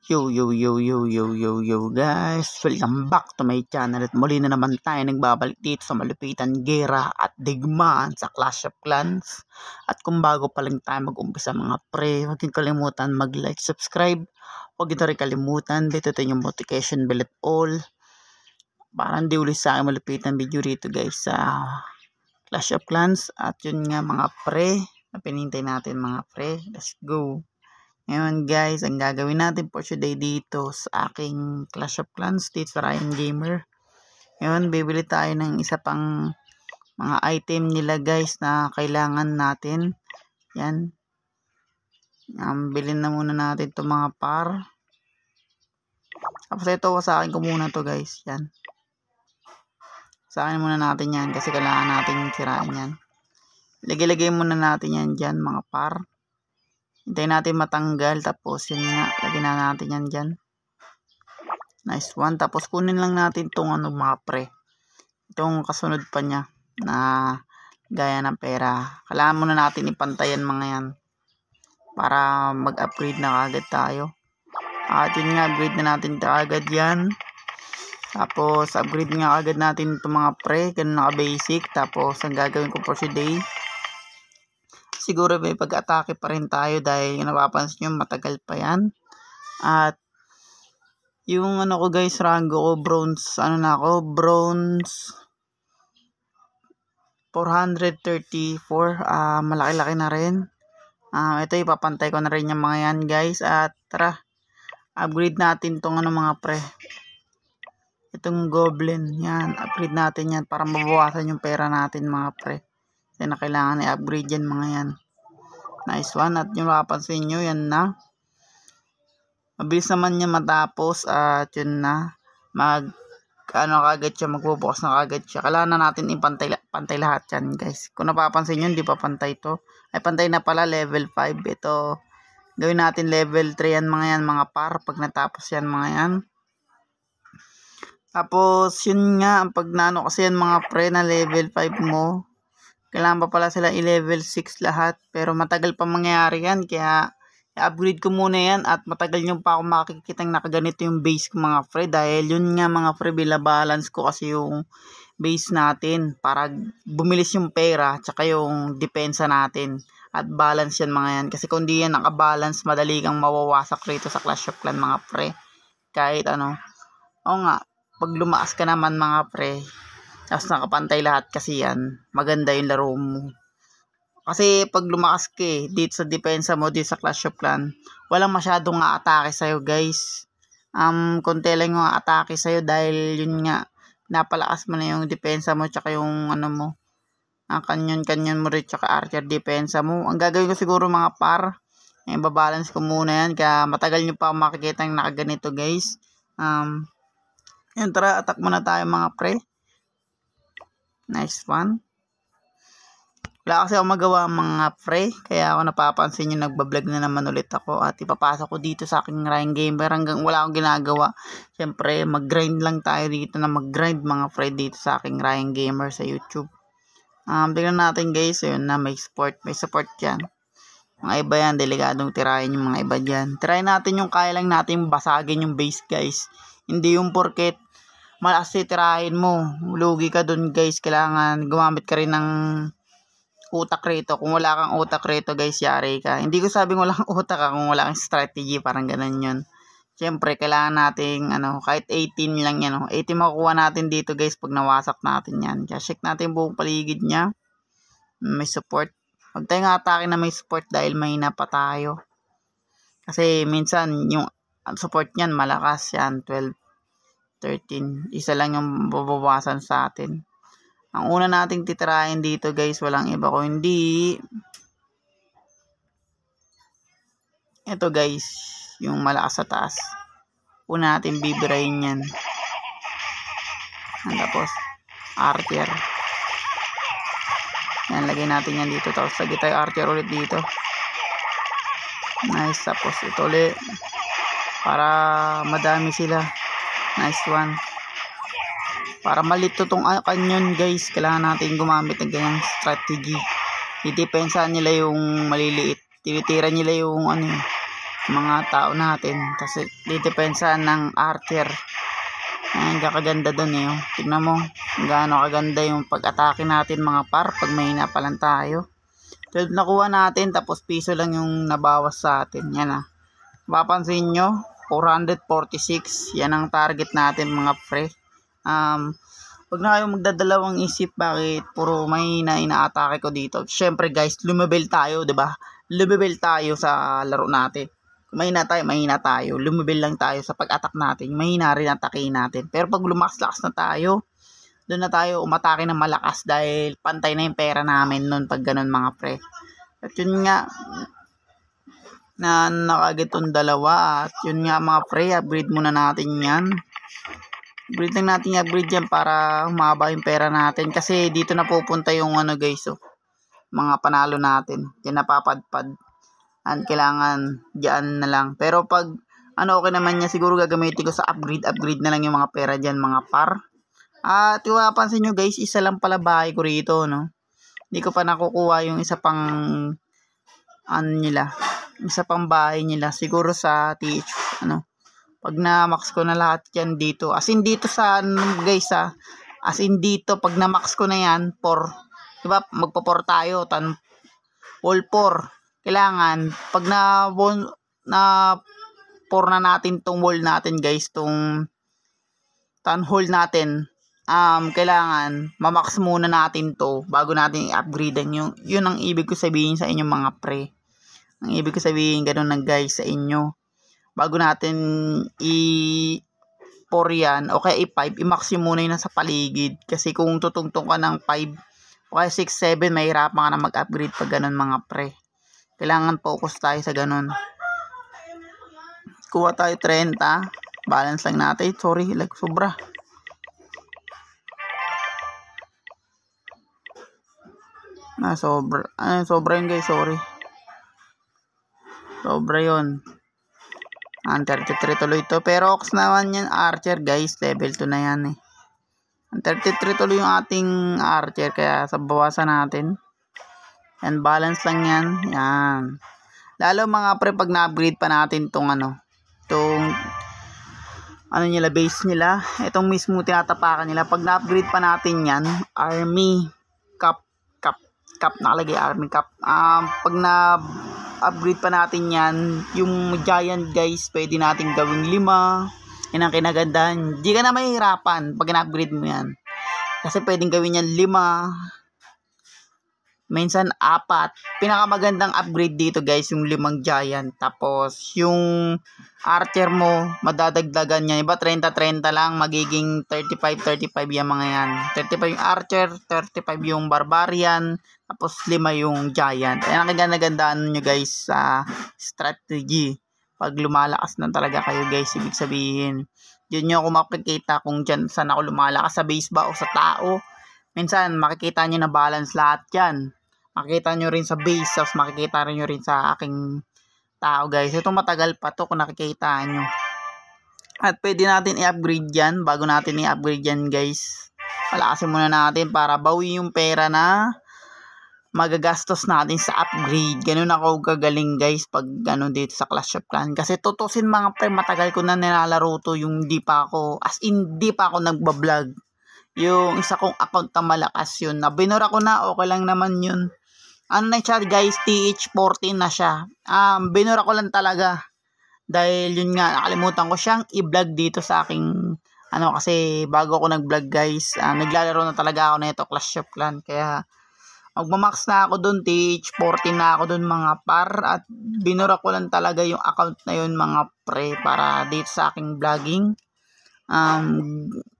Yo guys, welcome back to my channel at muli na naman tayo nagbabalik dito sa malupitan gera at digmaan sa Clash of Clans. At kung bago pa lang tayo mag-umpisa mga pre, huwag niyong kalimutan mag-like, subscribe. Huwag niyong rin kalimutan, dito yung notification bell at all. Para hindi ulit sa akin malupitan video rito guys sa Clash of Clans. At yun nga mga pre, na pinintay natin mga pre, let's go. Ngayon guys, ang gagawin natin for today dito sa aking Clash of Clans dito sa Ryan Gamer. Ngayon, bibili tayo ng isa pang mga item nila guys na kailangan natin. Yan. Bilhin na muna natin itong mga par. Tapos ito, sa akin ko muna to guys. Yan. Sa akin muna natin yan kasi kailangan natin sirain yan. Lagay muna natin yan dyan mga par. Hintayin natin matanggal. Tapos yun nga. Lagyan na natin yan dyan. Nice one. Tapos kunin lang natin itong mga pre. Itong kasunod pa niya. Na gaya ng pera. Kailangan muna natin ipantayan mga yan. Para mag-upgrade na agad tayo. At yun nga. Upgrade na natin agad yan. Tapos upgrade nga agad natin itong mga pre. Ganun naka-basic. Tapos ang gagawin ko for today. Siguro may pag-atake pa rin tayo dahil napapansin nyo matagal pa yan. At yung ko guys, rango ko bronze, bronze 434, malaki-laki na rin. Ito ipapantay ko na rin yung mga yan guys. At tara, upgrade natin tong mga pre. Itong goblin, yan, upgrade natin yan para mabawasan yung pera natin mga pre. Na kailangan i-upgrade yan mga yan. Nice one. At yung mapapansin nyo yan na mabilis naman niya matapos. At yun na kagad siya, magbubukas na kagad siya. Kailangan na natin ipantay lahat yan guys. Kung napapansin nyo hindi pa pantay to. Ay pantay na pala, level 5. Ito gawin natin level 3 yan mga yan mga par. Pag natapos yan mga yan. Tapos yun nga, pag naano kasi yan mga pre na level 5 mo, kailangan pa pala sila i-level 6 lahat. Pero matagal pa mangyayari yan. Kaya i-upgrade ko muna yan. At matagal nyo pa ako makikita nakaganito yung base ko mga pre. Dahil yun nga mga pre, bila-balance ko kasi yung base natin. Para bumilis yung pera. Tsaka yung depensa natin. At balance yan mga yan. Kasi kung di yan nakabalance, madali kang mawawasak rito sa Clash of Clans mga pre. Kahit Oo nga, pag lumaas ka naman mga pre, tapos nakapantay lahat kasi yan, maganda yung laro mo. Kasi pag lumakas ka dito sa depensa mo, dito sa Clash of Clans, walang masyadong atake sa'yo guys. Konti lang yung atake sa'yo dahil yun nga, napalakas mo na yung depensa mo, tsaka yung mo, kanyon mo rin, tsaka archer depensa mo. Ang gagawin ko siguro mga par, babalance ko muna yan, kaya matagal nyo pa makikita yung nakaganito guys. Yun, tara, attack muna tayo mga pre. Nice one. Wala kasi ako magawa mga pre. Kaya ako napapansin nyo nagbablog na naman ulit ako. At ipapasok ko dito sa aking Ryan Gamer. Hanggang wala akong ginagawa. Siyempre mag-grind lang tayo dito na mag-grind mga pre dito sa aking Ryan Gamer sa YouTube. Tingnan natin guys. Ayun na may support. May support yan. Mga iba yan. Delikadong tirahin yung mga iba dyan. Tirahin natin yung kaya lang natin basagin yung base guys. Hindi yung porket malakas tirahin mo, lugi ka dun guys. Kailangan gumamit ka rin ng utak rito. Kung wala kang utak rito guys, yari ka. Hindi ko sabing wala kang utak kung wala kang strategy, parang ganun yun. Siyempre kailangan nating kahit 18 lang yan, 18 makukuha natin dito guys pag nawasak natin yan. Kaya check natin buong paligid niya. May support. Huwag tayong atake na may support dahil mahina pa tayo. Kasi minsan yung support niyan malakas yan, 12 13. Isa lang yung babawasan sa atin. Ang una nating titirahin dito guys, walang iba ko hindi. Ito guys, yung malakas sa taas. Una natin bibirahin yan. Tapos, archer. Yan, lagay natin yan dito. Tapos lagay tayo archer ulit dito. Nice, tapos ito ulit. Para madami sila. Nice one. Para malito tong kanyon guys, kailangan natin gumamit ng ganyang strategy. Didepensahan nila yung maliliit. Tinitira nila yung mga tao natin. Kasi didepensahan ng archer. Ayan, kakaganda dun eh. Tignan mo, gaano kaganda yung pag-atake natin mga par pag mahina pa lang tayo. 12 nakuha natin, tapos piso lang yung nabawas sa atin. Yan ah. Mapapansin nyo, 446. Yan ang target natin mga pre. Huwag na kayo magdadalawang isip bakit puro mahina inaatake ko dito. Syempre guys, lumibel tayo, 'di ba? Lumibel tayo sa laro natin. Kung mahina tayo. Lumibel lang tayo sa pag-attack natin. Mahina rin atakein natin. Pero pag lumakas-lakas na tayo, doon na tayo umatake ng malakas dahil pantay na yung pera namin noon pag ganun mga pre. At yun nga, na nakagitong dalawa. At yun nga mga pre, upgrade muna natin yan. Upgrade lang natin yung upgrade yan para humaba yung pera natin. Kasi dito na pupunta yung ano guys, mga panalo natin. Yan napapadpad. And kailangan diyan na lang. Pero pag okay naman niya, siguro gagamitin ko sa upgrade na lang yung mga pera diyan mga par. At kung mapapansin nyo guys, isa lang pala bahay ko rito, no? Hindi ko pa nakukuha yung isa pang isa pang bahay nila. Siguro sa TH, pag na-max ko na lahat yan dito. As in dito sa, guys as in dito, pag na-max ko na yan, 4. Diba? Magpo-4 tayo. Wall 4. Kailangan, pag na-4 na natin tong wall natin, guys, tong town hall natin, kailangan, mamax muna natin to bago natin i-upgrade yun ang ibig ko sabihin sa inyo mga pre. Ang ibig ko sabihin, ganun na guys sa inyo. Bago natin i-4 yan, o kaya i-5, i-max yun muna yun sa paligid. Kasi kung tutungtong ka ng 5, o kaya 6, 7, mahirapan ka na mag-upgrade pag ganun mga pre. Kailangan focus tayo sa ganun. Kuha tayo 30. Balance lang natin. Sorry, sobra. Sobra yun guys, sorry. Sobra yun. 33 tuloy ito. Pero ox naman yan, archer guys. Level 2 na yan eh. 33 tuloy yung ating archer. Kaya sa bawasan natin. And balance lang yan. Yan. Lalo mga pre, pag na-upgrade pa natin tong nila, base nila. Itong mismo tinatapakan nila. Pag na-upgrade pa natin yan, army cup nakalagay, army cup. Pag na-upgrade pa natin yan, yung giant guys, pwede natin gawing 5. Yan ang kinagandahan. Hindi ka na mahihirapan pag na-upgrade mo yan. Kasi pwedeng gawin yan 5. Minsan 4. Pinakamagandang upgrade dito guys, yung 5 giant. Tapos yung archer mo, madadagdagan yan. Iba 30-30 lang, magiging 35-35 yung mga yan. 35 yung archer, 35 yung barbarian, tapos 5 yung giant. Ayan ang ganda-gandaan nyo guys sa strategy. Pag lumalakas na talaga kayo guys, ibig sabihin. Yun nyo kung makikita kung dyan saan ako lumalakas, sa base ba o sa tao. Minsan makikita nyo na balance lahat yan. Makikita nyo rin sa base, tapos makikita nyo rin sa aking tao guys. Ito matagal pa to kung nakikita nyo. At pwede natin i-upgrade yan. Bago natin i-upgrade yan guys, palakasin muna natin para bawi yung pera na magagastos natin sa upgrade. Ganun ako gagaling guys pag dito sa Clash of Clans. Kasi tutusin mga pre, matagal ko na nilalaro to, yung di pa ako nagbablog. Yung isa kong account na malakas yun. Binura ko na, okay lang naman yun. Na siya guys, TH14 na siya. Binura ko lang talaga. Dahil yun nga, nakalimutan ko siyang i-vlog dito sa aking, kasi bago ako nag-vlog guys, naglalaro na talaga ako na ito, Clash of Clans. Kaya, magmamax na ako dun, TH14 na ako dun mga par. At binura ko lang talaga yung account na yun mga pre, para dito sa aking vlogging.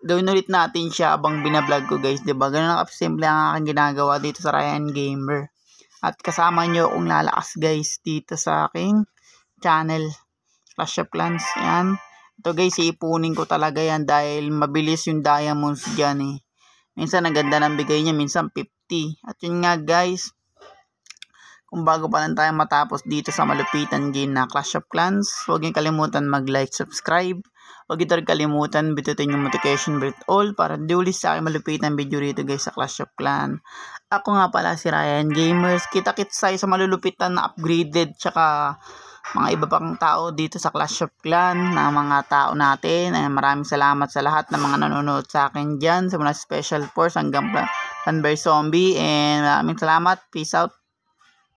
Gawin ulit natin siya abang binablog ko guys, diba? Ganun ang simple ang aking ginagawa dito sa Ryan Gamer. At kasama nyo akong lalakas guys dito sa aking channel, Clash of Clans. Yan. Ito guys, iipunin ko talaga yan dahil mabilis yung diamonds dyan eh. Minsan ang ganda ng bigay niya, minsan 50. At yun nga guys, kung bago pa lang tayo matapos dito sa malupitan game na Clash of Clans, huwag niyo kalimutan mag-like, subscribe. Huwag ito rin kalimutan, bitutin yung notification bell all para di ulit sa akin malupitan video rito guys sa Clash of Clans. Ako nga pala si Ryan Gamers. Kita-kits tayo sa malulupitan na upgraded tsaka mga iba pang tao dito sa Clash of Clans, na mga tao natin. Maraming salamat sa lahat ng mga nanonood sa akin dyan, sa mga Special Force hanggang Clan vs Zombie, and maraming salamat. Peace out.